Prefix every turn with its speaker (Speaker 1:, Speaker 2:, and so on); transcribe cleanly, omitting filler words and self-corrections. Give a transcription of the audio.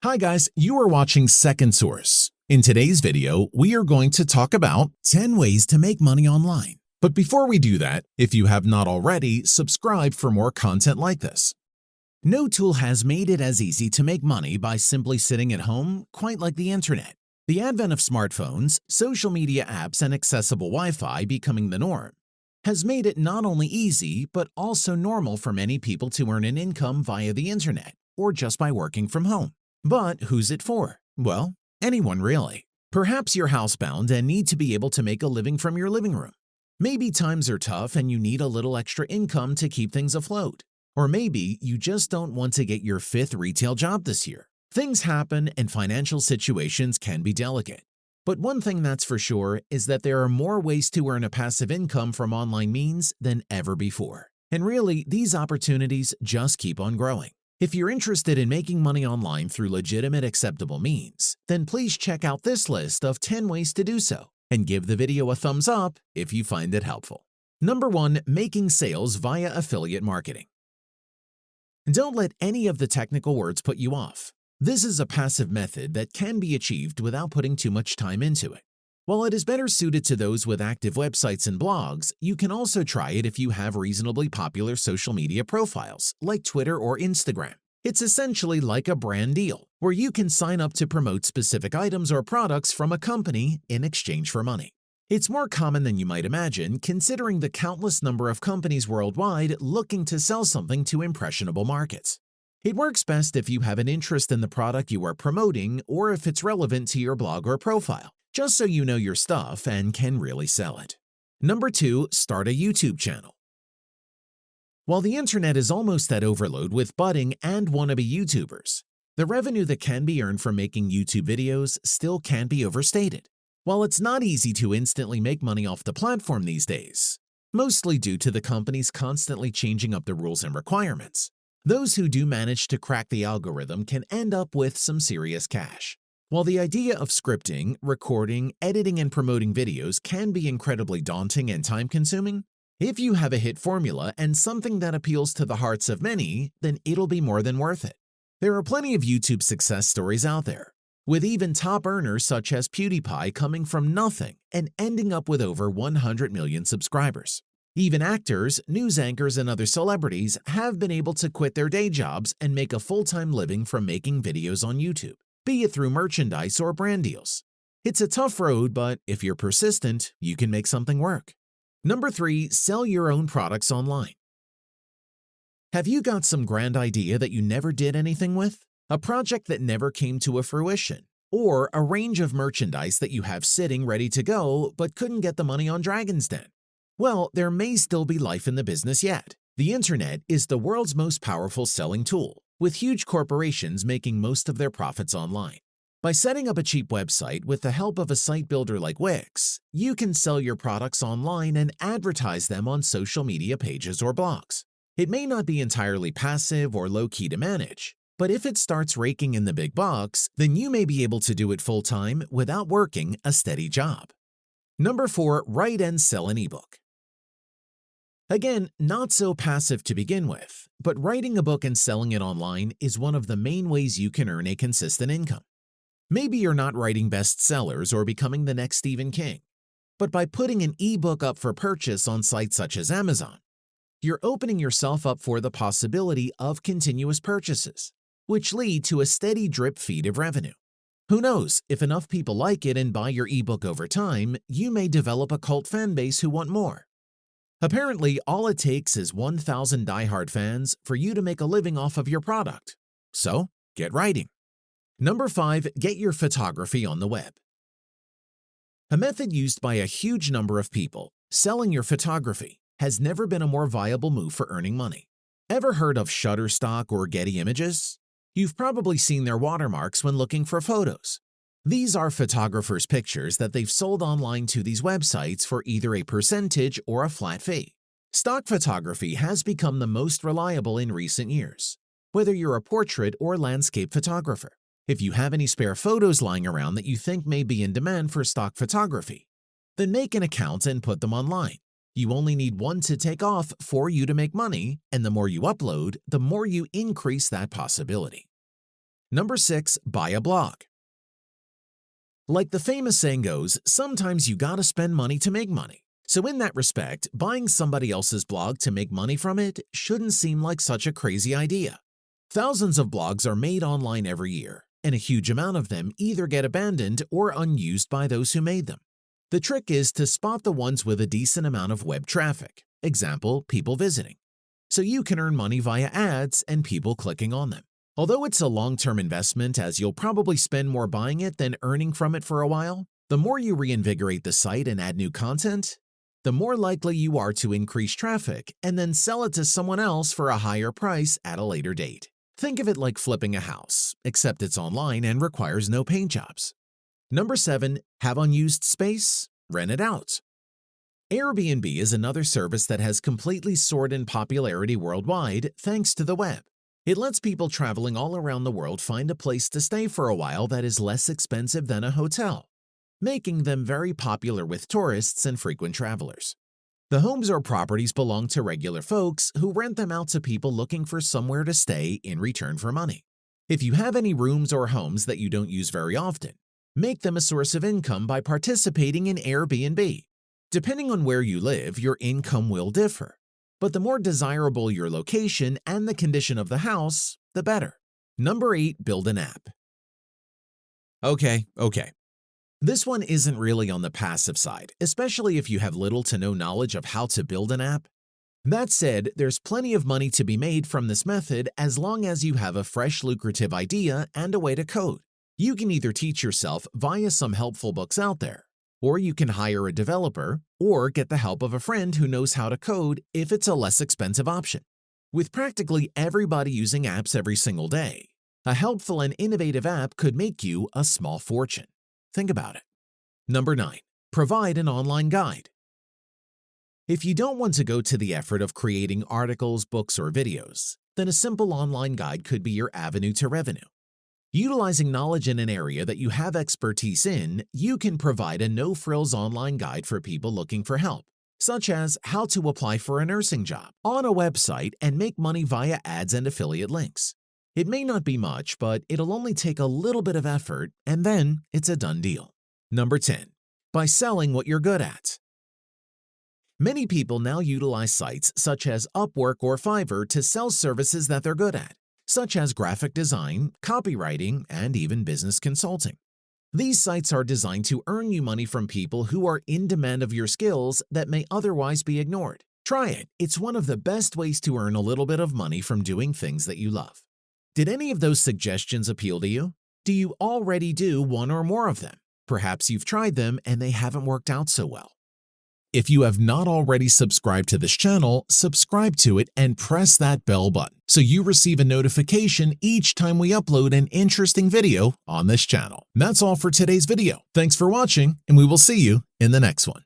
Speaker 1: Hi guys, you are watching Second Source. In today's video, we are going to talk about 10 ways to make money online. But before we do that, if you have not already, subscribe for more content like this. No tool has made it as easy to make money by simply sitting at home quite like the internet. The advent of smartphones, social media apps, and accessible Wi-Fi becoming the norm has made it not only easy but also normal for many people to earn an income via the internet or just by working from home. But who's it for? Well, anyone really. Perhaps you're housebound and need to be able to make a living from your living room. Maybe times are tough and you need a little extra income to keep things afloat. Or maybe you just don't want to get your 5th retail job this year. Things happen and financial situations can be delicate. But one thing that's for sure is that there are more ways to earn a passive income from online means than ever before. And really, these opportunities just keep on growing. If you're interested in making money online through legitimate, acceptable means, then please check out this list of 10 ways to do so and give the video a thumbs up if you find it helpful. Number 1. Making sales via affiliate marketing. Don't let any of the technical words put you off. This is a passive method that can be achieved without putting too much time into it. While it is better suited to those with active websites and blogs, you can also try it if you have reasonably popular social media profiles like Twitter or Instagram. It's essentially like a brand deal, where you can sign up to promote specific items or products from a company in exchange for money. It's more common than you might imagine, considering the countless number of companies worldwide looking to sell something to impressionable markets. It works best if you have an interest in the product you are promoting or if it's relevant to your blog or profile, just so you know your stuff and can really sell it. Number 2. Start a YouTube channel. While the internet is almost at overload with budding and wannabe YouTubers, the revenue that can be earned from making YouTube videos still can't be overstated. While it's not easy to instantly make money off the platform these days, mostly due to the companies constantly changing up the rules and requirements, those who do manage to crack the algorithm can end up with some serious cash. While the idea of scripting, recording, editing, and promoting videos can be incredibly daunting and time-consuming, if you have a hit formula and something that appeals to the hearts of many, then it'll be more than worth it. There are plenty of YouTube success stories out there, with even top earners such as PewDiePie coming from nothing and ending up with over 100 million subscribers. Even actors, news anchors, and other celebrities have been able to quit their day jobs and make a full-time living from making videos on YouTube, be it through merchandise or brand deals. It's a tough road, but if you're persistent, you can make something work. Number 3. Sell your own products online. Have you got some grand idea that you never did anything with? A project that never came to a fruition? Or a range of merchandise that you have sitting ready to go but couldn't get the money on Dragon's Den? Well, there may still be life in the business yet. The internet is the world's most powerful selling tool, with huge corporations making most of their profits online. By setting up a cheap website with the help of a site builder like Wix, you can sell your products online and advertise them on social media pages or blogs. It may not be entirely passive or low-key to manage, but if it starts raking in the big bucks, then you may be able to do it full-time without working a steady job. Number 4. Write and sell an ebook. Again, not so passive to begin with, but writing a book and selling it online is one of the main ways you can earn a consistent income. Maybe you're not writing bestsellers or becoming the next Stephen King, but by putting an ebook up for purchase on sites such as Amazon, you're opening yourself up for the possibility of continuous purchases, which lead to a steady drip feed of revenue. Who knows, if enough people like it and buy your ebook over time, you may develop a cult fan base who want more. Apparently, all it takes is 1,000 diehard fans for you to make a living off of your product. So, get writing. Number 5. Get your photography on the web. A method used by a huge number of people, selling your photography, has never been a more viable move for earning money. Ever heard of Shutterstock or Getty Images? You've probably seen their watermarks when looking for photos. These are photographers' pictures that they've sold online to these websites for either a percentage or a flat fee. Stock photography has become the most reliable in recent years, whether you're a portrait or landscape photographer. If you have any spare photos lying around that you think may be in demand for stock photography, then make an account and put them online. You only need one to take off for you to make money, and the more you upload, the more you increase that possibility. Number 6. Buy a blog. Like the famous saying goes, sometimes you gotta spend money to make money. So in that respect, buying somebody else's blog to make money from it shouldn't seem like such a crazy idea. Thousands of blogs are made online every year, and a huge amount of them either get abandoned or unused by those who made them. The trick is to spot the ones with a decent amount of web traffic, example, people visiting. So you can earn money via ads and people clicking on them. Although it's a long-term investment as you'll probably spend more buying it than earning from it for a while, the more you reinvigorate the site and add new content, the more likely you are to increase traffic and then sell it to someone else for a higher price at a later date. Think of it like flipping a house, except it's online and requires no paint jobs. Number 7. Have unused space? Rent it out. Airbnb is another service that has completely soared in popularity worldwide thanks to the web. It lets people traveling all around the world find a place to stay for a while that is less expensive than a hotel, making them very popular with tourists and frequent travelers. The homes or properties belong to regular folks who rent them out to people looking for somewhere to stay in return for money. If you have any rooms or homes that you don't use very often, make them a source of income by participating in Airbnb. Depending on where you live, your income will differ. But the more desirable your location and the condition of the house, the better. Number 8. Build an app. Okay. This one isn't really on the passive side, especially if you have little to no knowledge of how to build an app. That said, there's plenty of money to be made from this method as long as you have a fresh, lucrative idea and a way to code. You can either teach yourself via some helpful books out there, or you can hire a developer or get the help of a friend who knows how to code if it's a less expensive option. With practically everybody using apps every single day, a helpful and innovative app could make you a small fortune. Think about it. Number 9. Provide an online guide. If you don't want to go to the effort of creating articles, books, or videos, then a simple online guide could be your avenue to revenue. Utilizing knowledge in an area that you have expertise in, you can provide a no-frills online guide for people looking for help, such as how to apply for a nursing job on a website and make money via ads and affiliate links. It may not be much, but it'll only take a little bit of effort, and then it's a done deal. Number 10. By selling what you're good at. Many people now utilize sites such as Upwork or Fiverr to sell services that they're good at, such as graphic design, copywriting, and even business consulting. These sites are designed to earn you money from people who are in demand of your skills that may otherwise be ignored. Try it. It's one of the best ways to earn a little bit of money from doing things that you love. Did any of those suggestions appeal to you? Do you already do one or more of them? Perhaps you've tried them and they haven't worked out so well. If you have not already subscribed to this channel, subscribe to it and press that bell button so you receive a notification each time we upload an interesting video on this channel. That's all for today's video. Thanks for watching, and we will see you in the next one.